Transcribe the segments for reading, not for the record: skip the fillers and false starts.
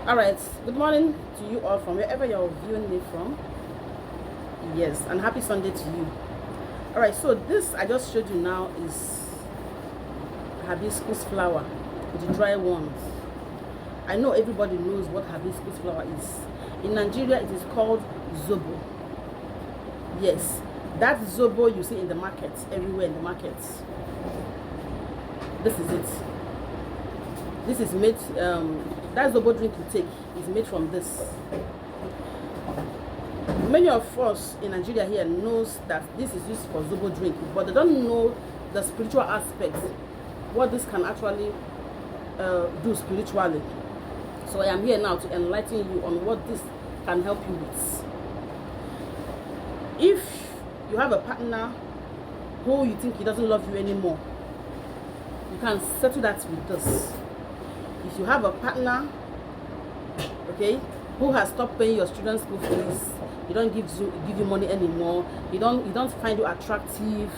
All right, good morning to you all from wherever you're viewing me from. Yes, and happy Sunday to you. All right, so this I just showed you now is hibiscus flower, the dry ones. I know everybody knows what hibiscus flower is. In Nigeria, it is called Zobo. Yes, that Zobo you see in the market, everywhere in the market. This is it. This is made, that Zobo drink you take is made from this. Many of us in Nigeria here knows that this is used for Zobo drinking, but they don't know the spiritual aspect, what this can actually do spiritually. So I am here now to enlighten you on what this can help you with. If you have a partner who you think he doesn't love you anymore, you can settle that with this. If you have a partner, okay, who has stopped paying your students' school fees, he don't give you money anymore, he don't find you attractive,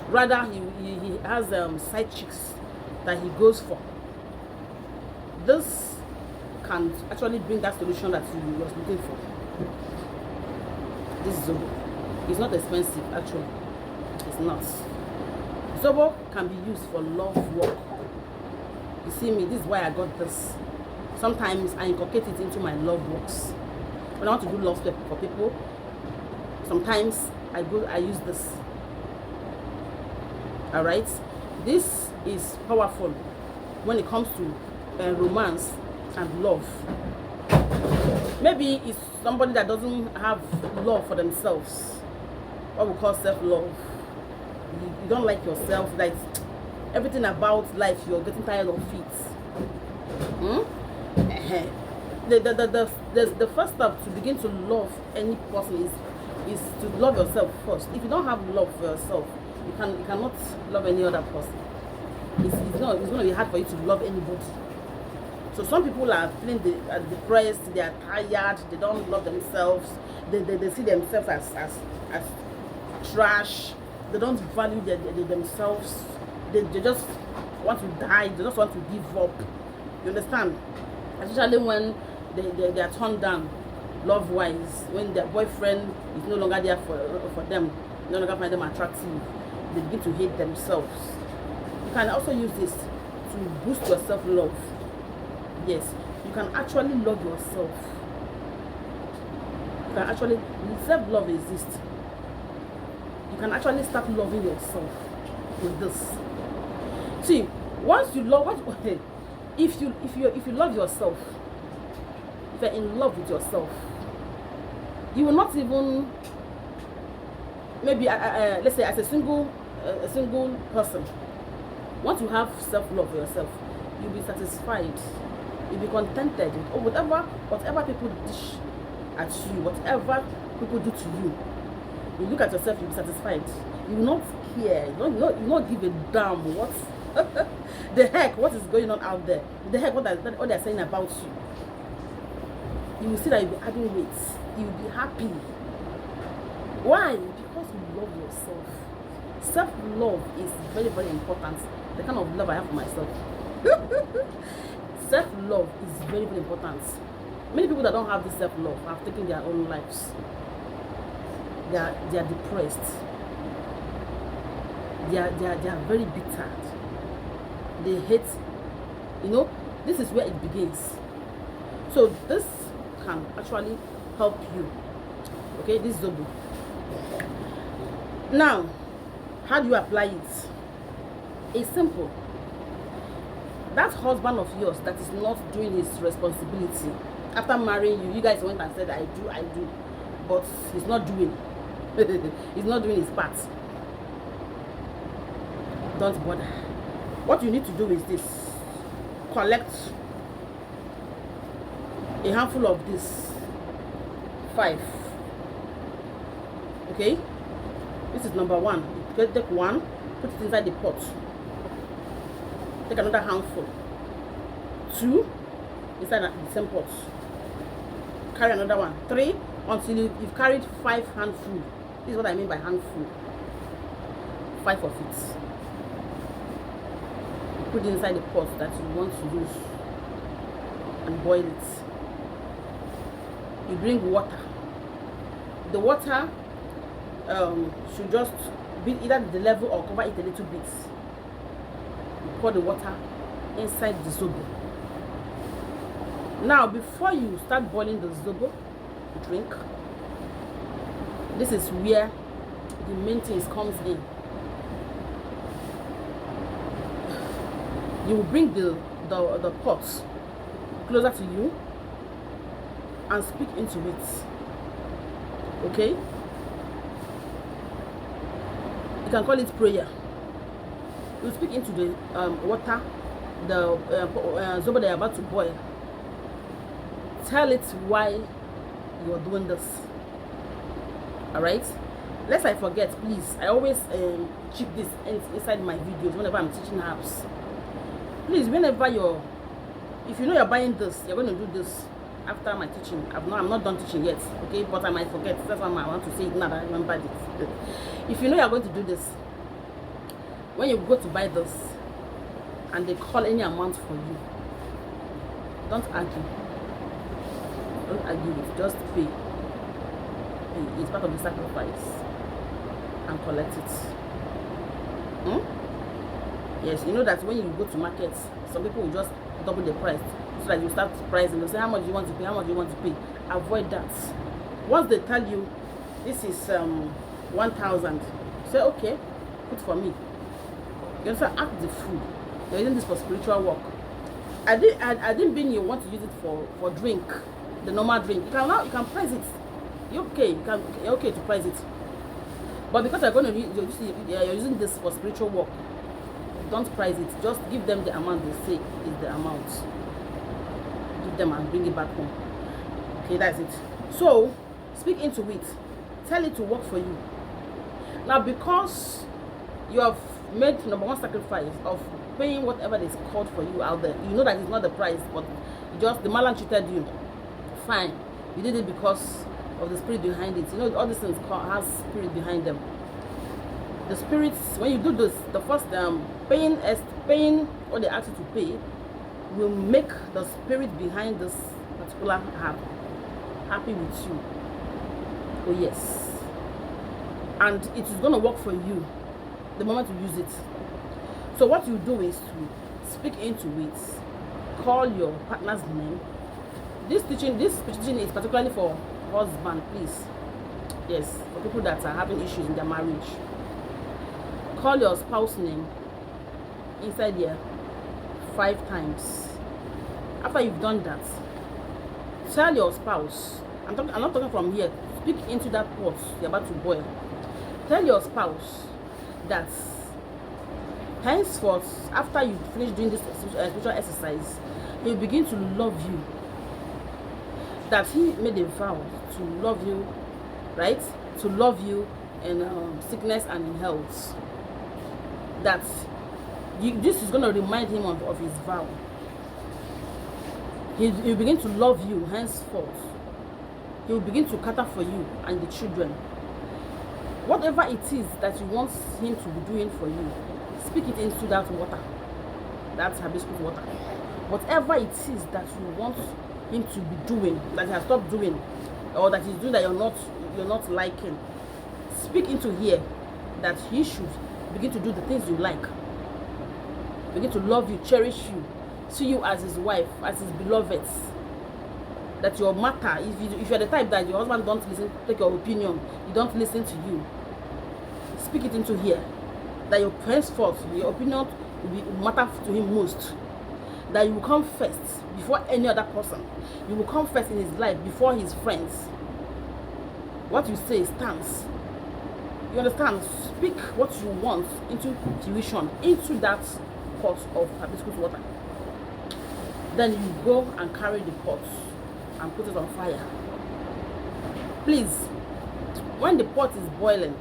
rather he has side chicks that he goes for. This can actually bring that solution that you was looking for. This Zobo, it's not expensive actually, it's not. Zobo can be used for love work. You see me, this is why I got this. Sometimes I inculcate it into my love works. When I want to do love for people, sometimes I use this. Alright? This is powerful when it comes to romance and love. Maybe it's somebody that doesn't have love for themselves, what we call self-love. You don't like yourself, like everything about life you're getting tired of it. The first step to begin to love any person is to love yourself first. If you don't have love for yourself, you cannot love any other person. It's going to be hard for you to love anybody. So some people are feeling depressed, they are tired, they don't love themselves, they see themselves as trash, they don't value themselves, they just want to die, they just want to give up. You understand? Especially when they are turned down love-wise, when their boyfriend is no longer there for them, no longer find them attractive, they begin to hate themselves. You can also use this to boost your self-love. Yes, you can actually love yourself. You can actually, self-love exists. You can actually start loving yourself with this. See, once you love, if you love yourself, if you're in love with yourself, you will not even, maybe let's say as a single person, once you have self-love for yourself, you'll be satisfied, you'll be contented with whatever people dish at you, whatever people do to you. You look at yourself, you'll be satisfied. You will not care, you will not give a damn what the heck, what is going on out there? The heck, what they're saying about you. You will see that you'll be adding weight. You'll be happy. Why? Because you love yourself. Self-love is very, very important. The kind of love I have for myself. Self-love is very, very important. Many people that don't have this self-love have taken their own lives. They are depressed. They are very bitter. They hate, this is where it begins. So this can actually help you. Okay, this Zobo. Now, how do you apply it? It's simple. That husband of yours that is not doing his responsibility after marrying you, you guys went and said I do, but he's not doing. He's not doing his part. Don't bother. What you need to do is this: collect a handful of this, 5. Okay, this is number 1. You take 1, put it inside the pot. Take another handful, 2 inside the same pot. Carry another 1, 3, until you've carried 5 handful. This is what I mean by handful. 5 of it. Put inside the pot that you want to use. and boil it. You bring water. The water should just be either the level or cover it a little bit. You pour the water inside the zobo. Now, before you start boiling the zobo drink, this is where the main things comes in. You will bring the pot closer to you and speak into it. Okay? You can call it prayer. You speak into the water, the zobo that you're about to boil. Tell it why you're doing this. Alright? Lest I forget, please, I always chip this inside my videos whenever I'm teaching herbs. Please, whenever if you know you're buying this, you're going to do this after my teaching. I'm not done teaching yet, okay? But I might forget. That's why I want to say it now that I remembered it. If you know you're going to do this, when you go to buy this and they call any amount for you, don't argue. Don't argue it. Just pay. It's part of the sacrifice and collect it. Yes, you know that when you go to market, some people will just double the price so that you start pricing. They say how much you want to pay, how much you want to pay. Avoid that. Once they tell you this is 1,000, say okay, put for me. You understand? Act the food. You're using this for spiritual work. I didn't mean you want to use it for drink, the normal drink. You can price it. You're okay. You're okay to price it. But because you're using this for spiritual work, don't price it. Just give them the amount they say is the amount. Give them and bring it back home. Okay, that's it. So speak into it. Tell it to work for you. Now, because you have made number one sacrifice of paying whatever is called for you out there, you know that it's not the price, but just the malam cheated you. Fine, you did it because of the spirit behind it. You know, all these things has spirit behind them. The spirits, when you do this, the first paying what they ask you to pay will make the spirit behind this particular happy with you. Oh yes. And it is going to work for you the moment you use it. So what you do is to speak into it, call your partner's name. This teaching is particularly for husband, please. Yes, for people that are having issues in their marriage. Call your spouse name inside there 5 times. After you've done that, tell your spouse, I'm not talking from here, speak into that pot you're about to boil. Tell your spouse that henceforth, after you finish doing this spiritual exercise, he'll begin to love you. That he made a vow to love you, right? To love you in sickness and in health. That this is going to remind him of his vow. He'll begin to love you henceforth. He'll begin to cater for you and the children. Whatever it is that you want him to be doing for you, speak it into that water. That's hibiscus water. Whatever it is that you want him to be doing, that he has stopped doing, or that he's doing that you're not liking, speak into here that he should begin to do the things you like, begin to love you, cherish you, see you as his wife, as his beloved. That your matter, if you're the type that your husband don't listen, take your opinion, he don't listen to you, speak it into here. That your henceforth, your opinion will matter to him most. That you will come first before any other person. You will come first in his life before his friends. What you say stands. You understand? Speak what you want into tuition, into that pot of hibiscus water. Then you go and carry the pot and put it on fire. Please, when the pot is boiling,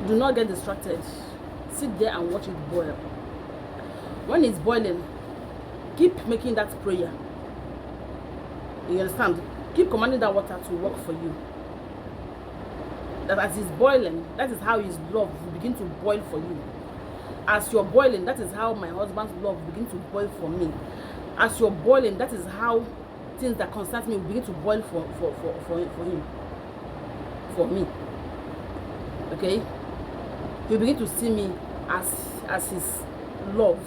do not get distracted. Sit there and watch it boil. When it's boiling, keep making that prayer. You understand? Keep commanding that water to work for you. That as it's boiling, that is how his love will begin to boil for you. As you're boiling, that is how my husband's love will begin to boil for me. As you're boiling, that is how things that concern me will begin to boil for him, for me. Okay, he'll begin to see me as his love.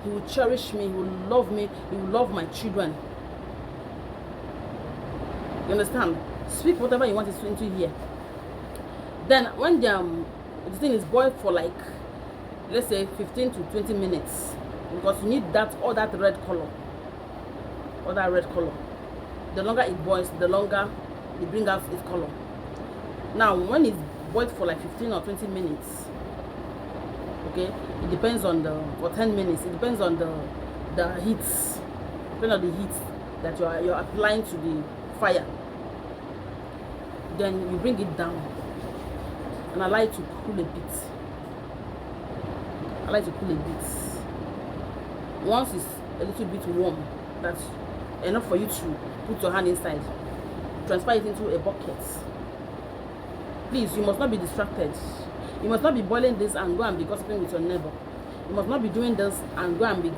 He will cherish me, he will love me, he will love my children. You understand? Speak whatever you want into here. Then when the thing is boiled for like, let's say 15 to 20 minutes, because you need that, all that red color. All that red color. The longer it boils, the longer it brings out its color. Now when it's boiled for like 15 or 20 minutes, okay, it depends on the, or 10 minutes, it depends on the heat, depending on the heat that you're applying to the fire. Then you bring it down and allow it to cool a bit. Allow it to cool a bit. Once it's a little bit warm, that's enough for you to put your hand inside, transfer it into a bucket. Please, you must not be distracted. You must not be boiling this and go and be gossiping with your neighbor. You must not be doing this and go and be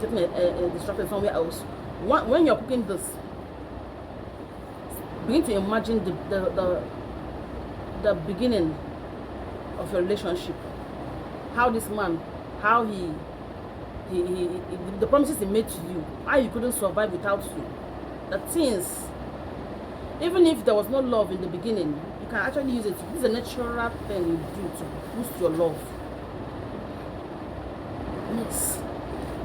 getting a distracted somewhere else. When you're cooking this, begin to imagine the beginning of your relationship. How this man, how he the promises he made to you, how you couldn't survive without you. The things, even if there was no love in the beginning, you can actually use it. This is a natural thing you do to boost your love. Yes.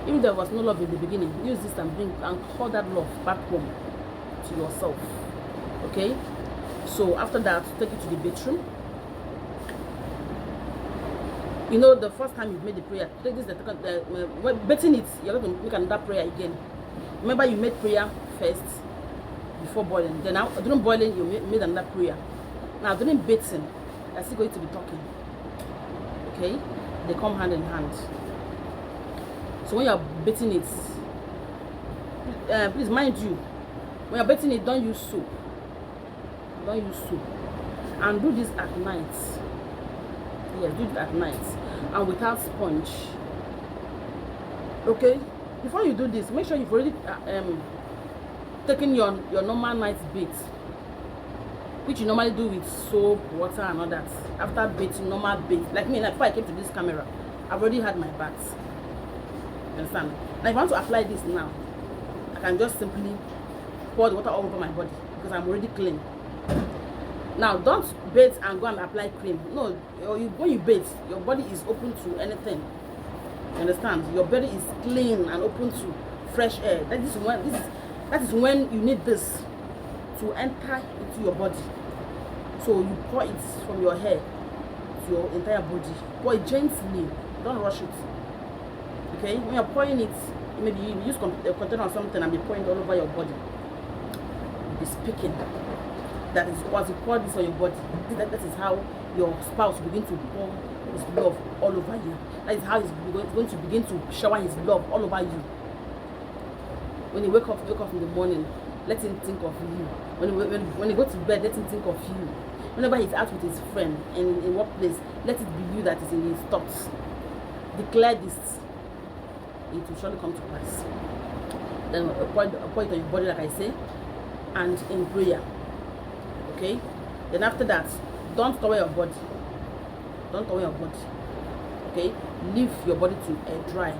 Even if there was no love in the beginning, use this and call that love back home to yourself. Okay? So after that, take it to the bedroom. You know, the first time you've made the prayer, take this, bathing it, you're going to make another prayer again. Remember, you made prayer first before boiling. Then now, during boiling, you made another prayer. Now, during bathing, you're still going to be talking. Okay? They come hand in hand. So when you're bathing it, please mind you, when you're bathing it, don't use soap. Don't use soap. And do this at night. Yes, do it at night and without sponge. Okay, before you do this, make sure you've already taken your normal night bath, which you normally do with soap, water and all that. After bathing, normal bath, like me, before I came to this camera, I've already had my bath. You understand? Now if I want to apply this now, I can just simply pour the water all over my body because I'm already clean. Now, don't bathe and go and apply cream. No, when you bathe, your body is open to anything. You understand? Your body is clean and open to fresh air. That is when you need this to enter into your body. So you pour it from your hair to your entire body. Pour it gently. Don't rush it. Okay? When you're pouring it, maybe you use a container or something and be pouring it all over your body. Be speaking. That is, once you pour this on your body, that is how your spouse will begin to pour his love all over you. That is how he's going to begin to shower his love all over you. When you wake up in the morning, let him think of you. When you go to bed, let him think of you. Whenever he's out with his friend and in workplace, let it be you that is in his thoughts. Declare this. It will surely come to pass. Then pour it on your body, like I say, and in prayer. Okay, then after that, don't towel your body. Don't towel your body. Okay, leave your body to dry.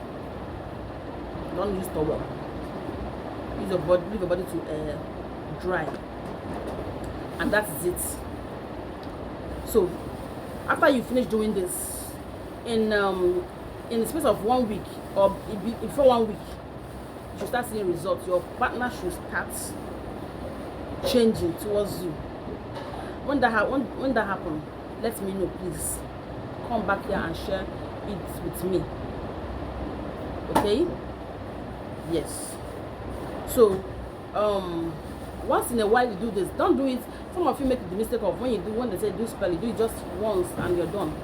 Don't use towel. Leave your body to dry, and that is it. So after you finish doing this, in the space of 1 week or before 1 week, you should start seeing results. Your partner should start changing towards you. When that happens, let me know, please. Come back here and share it with me. Okay? Yes. So, once in a while you do this. Don't do it. Some of you make the mistake of when they say do spell, you do it just once and you're done.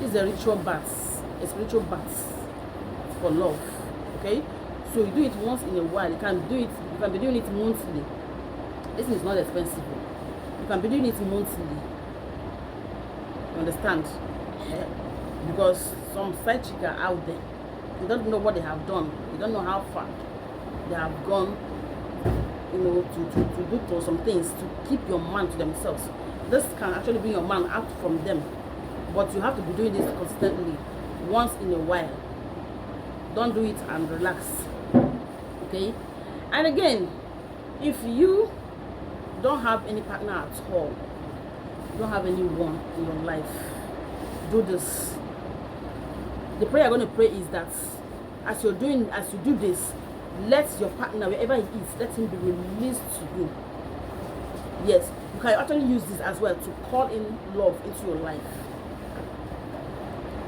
It's a ritual bath, a spiritual bath for love. Okay? So you do it once in a while. You can be doing it monthly. This is not expensive. You can be doing it monthly. You understand? Yeah. Because some side chicks are out there. You don't know what they have done. You don't know how far they have gone, you know, to do to some things to keep your man to themselves. This can actually bring your man out from them, but you have to be doing this consistently, once in a while. Don't do it and relax. Okay? And again, if you don't have any partner at all, you don't have anyone in your life, do this. The prayer you're going to pray is that as you do this, let your partner, wherever he is, let him be released to you. Yes, you can actually use this as well to call in love into your life.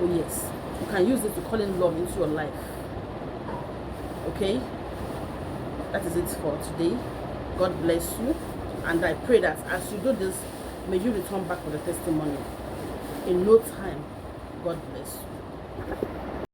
Oh yes, you can use it to call in love into your life. Okay, that is it for today. God bless you, and I pray that as you do this, may you return back with a testimony in no time. God bless you.